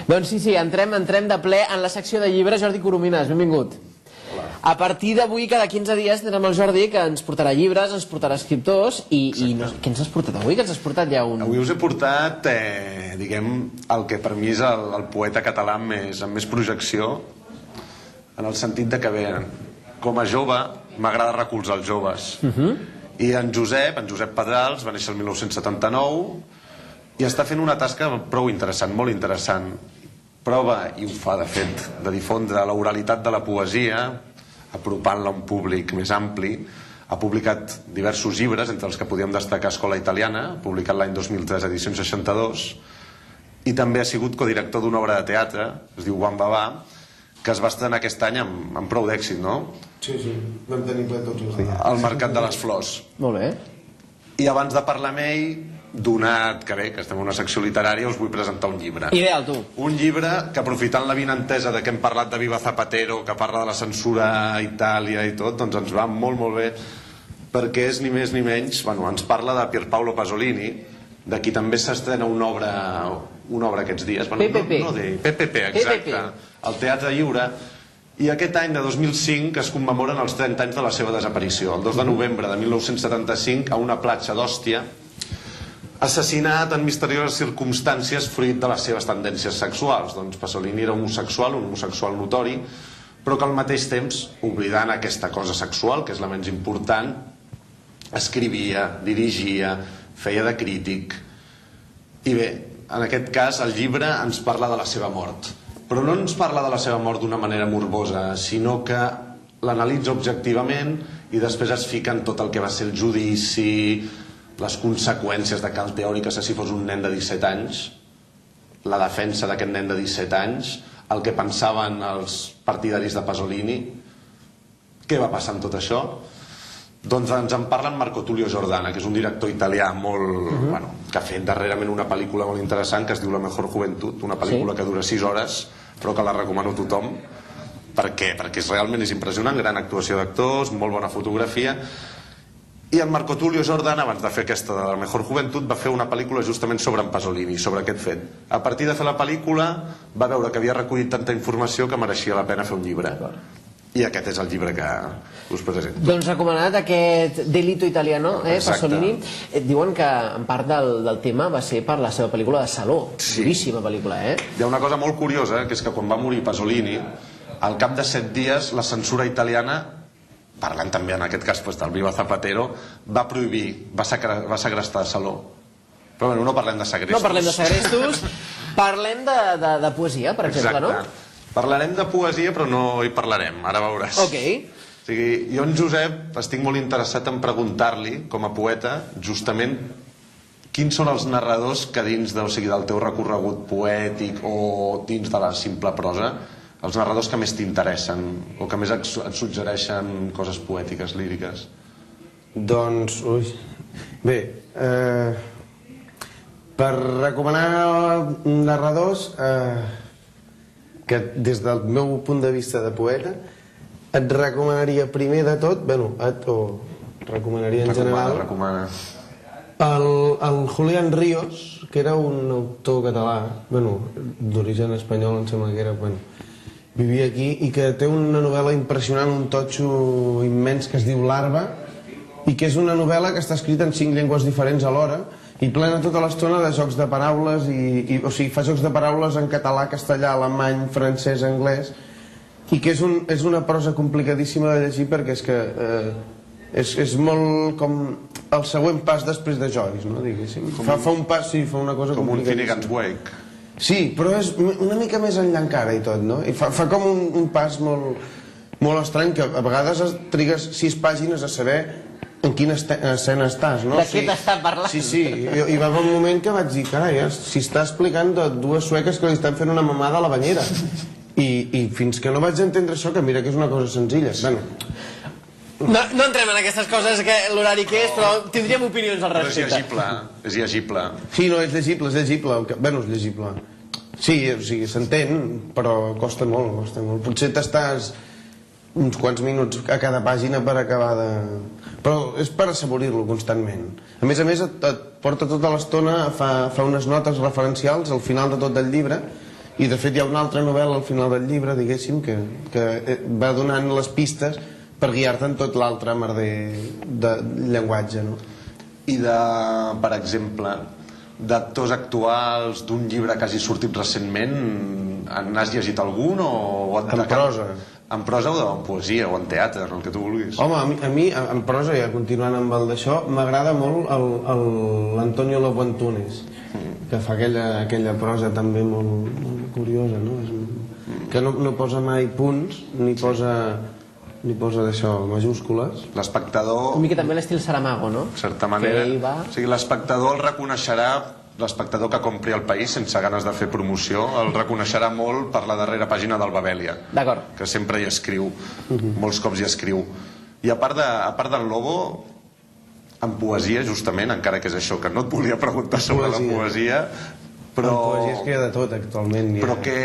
Doncs sí, entrem de ple en la secció de llibres. Jordi Coromines, benvingut. A partir d'avui, cada 15 dies, tindrem el Jordi, que ens portarà llibres, ens portarà escriptors, i què ens has portat avui? Que ens has portat ja un... Avui us he portat, diguem, el que per mi és el poeta català amb més projecció, en el sentit de que, bé, com a jove, m'agrada recolzar els joves. I en Josep Pedrals, va néixer el 1979, i està fent una tasca prou interessant, molt interessant. Prova, i ho fa de fet, de difondre l'oralitat de la poesia, apropant-la a un públic més ampli. Ha publicat diversos llibres, entre els que podíem destacar Escola Italiana, publicat l'any 2003, edició 62, i també ha sigut codirector d'una obra de teatre, es diu Juan Babà, que es va estrenar aquest any amb prou d'èxit, no? Sí, vam tenir ple tots els dies. Al Mercat de les Flors. Molt bé. I abans de parlar amb ell, donat que bé, que estem en una secció literària, us vull presentar un llibre. Ideal, tu. Un llibre que, aprofitant la vinentesa de que hem parlat de Viva Zapatero, que parla de la censura a Itàlia i tot, doncs ens va molt, molt bé, perquè és ni més ni menys, bueno, ens parla de Pierpaolo Pasolini, de qui també s'estrena una obra aquests dies. PPP. PPP, exacte. Al Teatre Lliure. I aquest any de 2005 es commemoren els 30 anys de la seva desaparició. El 2 de novembre de 1975, a una platja d'Òstia, assassinat en misterioses circumstàncies fruit de les seves tendències sexuals. Doncs Pasolini era homosexual, un homosexual notori, però que al mateix temps, oblidant aquesta cosa sexual, que és la menys important, escrivia, dirigia, feia de crític. I bé, en aquest cas el llibre ens parla de la seva mort. Però no ens parla de la seva mort d'una manera morbosa, sinó que l'analitza objectivament i després es fica en tot el que va ser el judici, les conseqüències de que el teòric assassí fos un nen de 17 anys, la defensa d'aquest nen de 17 anys, el que pensaven els partidaris de Pasolini, què va passar amb tot això? Doncs ens en parla en Marco Tullio Giordana, que és un director italià que ha fet darrerament una pel·lícula molt interessant que es diu La mejor juventud, una pel·lícula que dura 6 hores, però que la recomano a tothom. Per què? Perquè realment és impressionant, gran actuació d'actors, molt bona fotografia. I en Marco Tullio Giordana, abans de fer aquesta de La mejor juventud, va fer una pel·lícula justament sobre en Pasolini, sobre aquest fet. A partir de fer la pel·lícula va veure que havia recollit tanta informació que mereixia la pena fer un llibre. I aquest és el llibre que us presento. Doncs recomanat aquest Delito Italiano, Pasolini. Diuen que en part del tema va ser per la seva pel·lícula de Saló. Duríssima pel·lícula, Hi ha una cosa molt curiosa, que és que quan va morir Pasolini, al cap de 7 dies la censura italiana, parlant també en aquest cas del Viva Zapatero, va prohibir, va segrestar Saló. Però bueno, no parlem de segrestos. No parlem de segrestos, parlem de poesia, per exemple, no? Exacte. Parlarem de poesia, però no hi parlarem, ara veuràs. Ok. O sigui, jo en Josep estic molt interessat en preguntar-li, com a poeta, justament quins són els narradors que dins del teu recorregut poètic o dins de la simple prosa, els narradors que més t'interessen o que més et suggereixen coses poètiques, líriques. Doncs, bé, per recomanar narradors que des del meu punt de vista de poeta et recomanaria primer de tot, recomanaria en general el Julián Ríos, que era un autor català, d'origen espanyol, em sembla que era, vivia aquí, i que té una novel·la impressionant, un totxo immens que es diu Larva, i que és una novel·la que està escrita en 5 llengües diferents alhora i plena tota l'estona de jocs de paraules, o sigui, fa jocs de paraules en català, castellà, alemany, francès, anglès, i que és una prosa complicadíssima de llegir perquè és que és molt com el següent pas després de Joyce, no, diguéssim. Fa un pas, sí, fa una cosa complicadíssima. Com un Finnegan's Wake. Sí, però és una mica més enllà encara i tot, no? I fa com un pas molt estrany, que a vegades trigues 6 pàgines a saber en quina escena estàs, no? De què t'està parlant? Sí, i va haver un moment que vaig dir, carai, si està explicant de 2 sueques que li estan fent una mamada a la banyera. I fins que no vaig entendre això, que mira que és una cosa senzilla. No entrem en aquestes coses, que l'horari que és, però tindríem opinions al respecte. Però és llegible. Sí, no, és llegible. És llegible. Sí, o sigui, s'entén, però costa molt. Potser t'estàs uns quants minuts a cada pàgina per acabar de... Però és per assaborir-lo constantment. A més, et porta tota l'estona, fa unes notes referencials al final de tot el llibre, I de fet hi ha una altra novel·la al final del llibre, diguéssim, que va donant les pistes per guiar-te en tot l'altre merder de llenguatge, no? I per exemple, d'actors actuals d'un llibre que hagi sortit recentment, n'has llegit algun? En prosa. En prosa o en poesia o en teatre, el que tu vulguis. Home, a mi en prosa, ja continuant amb el d'això, m'agrada molt l'Antonio Lobo Antunes, que fa aquella prosa també molt curiosa, no? Que no posa mai punts ni posa d'això, majúscules. L'espectador... Una mica també l'estil Saramago, no? En certa manera. Que ell va... O sigui, l'espectador el reconeixerà, l'espectador que compri el País sense ganes de fer promoció, el reconeixerà molt per la darrera pàgina del Babelia. D'acord. Que sempre hi escriu, molts cops hi escriu. I a part del Lobo, en poesia, justament, encara que és això, que no et volia preguntar sobre la poesia, però... En poesia es crea de tot, actualment. Però que,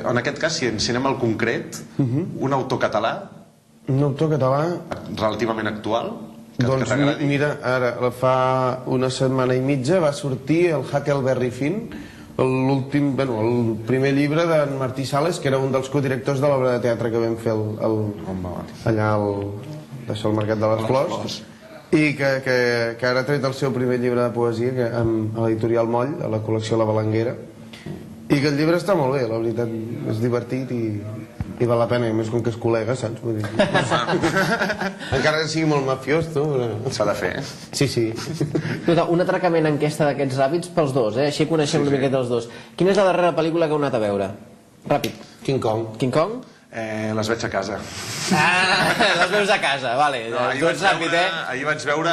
en aquest cas, si ens anem al concret, un autor català... Un autor català... Relativament actual, que t'agradi. Mira, ara, fa una setmana i mitja va sortir el Huckleberry Finn, el primer llibre d'en Martí Sales, que era un dels codirectors de l'obra de teatre que vam fer allà al Mercat de les Flors, i que ara ha tret el seu primer llibre de poesia a l'editorial Moll, a la col·lecció La Balanguera, i que el llibre està molt bé, la veritat, és divertit i val la pena, i més com que és col·lega, saps? Vull dir, encara que sigui molt mafiós, tu, però... S'ha de fer. Sí. Escolta, un atracament enquesta d'aquests ràpids pels dos, així coneixem una miqueta els dos. Quina és la darrera pel·lícula que heu anat a veure? Ràpid. King Kong. King Kong? Les veig a casa. Les veus a casa, vale. Ahir vaig veure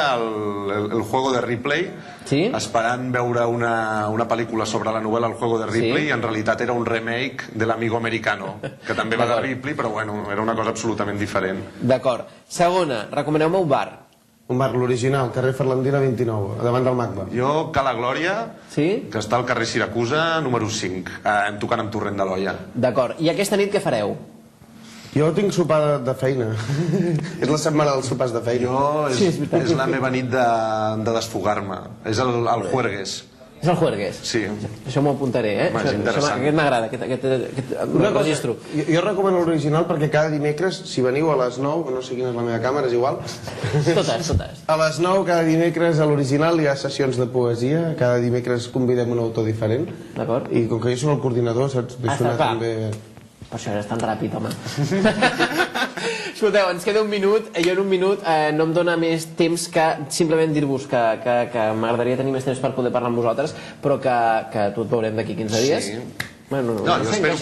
el Juego de Ripley, esperant veure una pel·lícula sobre la novel·la El Juego de Ripley, i en realitat era un remake de l'Amigo Americano, que també va de Ripley, però bueno, era una cosa absolutament diferent. D'acord. Segona, recomaneu-me un bar. Un bar, l'original, carrer Ferlandina 29, davant del Macba. Jo, Cala Glòria, que està al carrer Siracusa, número 5, tocant amb Torrent de l'Olla. D'acord. I aquesta nit què fareu? Jo tinc sopar de feina. És la setmana dels sopars de feina. És la meva nit de desfogar-me. És el Juergues. És el Juergues? Sí. Això m'ho apuntaré, És interessant. Aquest m'agrada, aquest registro. Jo recomano l'original perquè cada dimecres, si veniu a les 9, no sé quina és la meva càmera, és igual. Totes. A les 9 cada dimecres a l'original hi ha sessions de poesia, cada dimecres convidem un autor diferent. D'acord. I com que jo soc el coordinador, saps? Deixo anar també... Per això eres tan ràpid, home. Escolteu, ens queda un minut. Jo en un minut no em dóna més temps que simplement dir-vos que m'agradaria tenir més temps per poder parlar amb vosaltres, però que tot veurem d'aquí 15 dies. Bueno, jo espero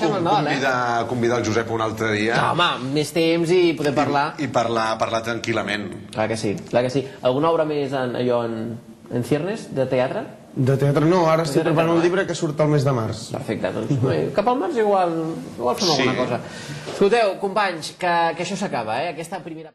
convidar el Josep un altre dia. Home, més temps i poder parlar. I parlar tranquil·lament. Clar que sí. Alguna obra més en ciernes, de teatre? De teatre no, ara estic preparant un llibre que surt al mes de març. Perfecte, doncs cap al març igual fem alguna cosa. Escolteu, companys, que això s'acaba, aquesta primera...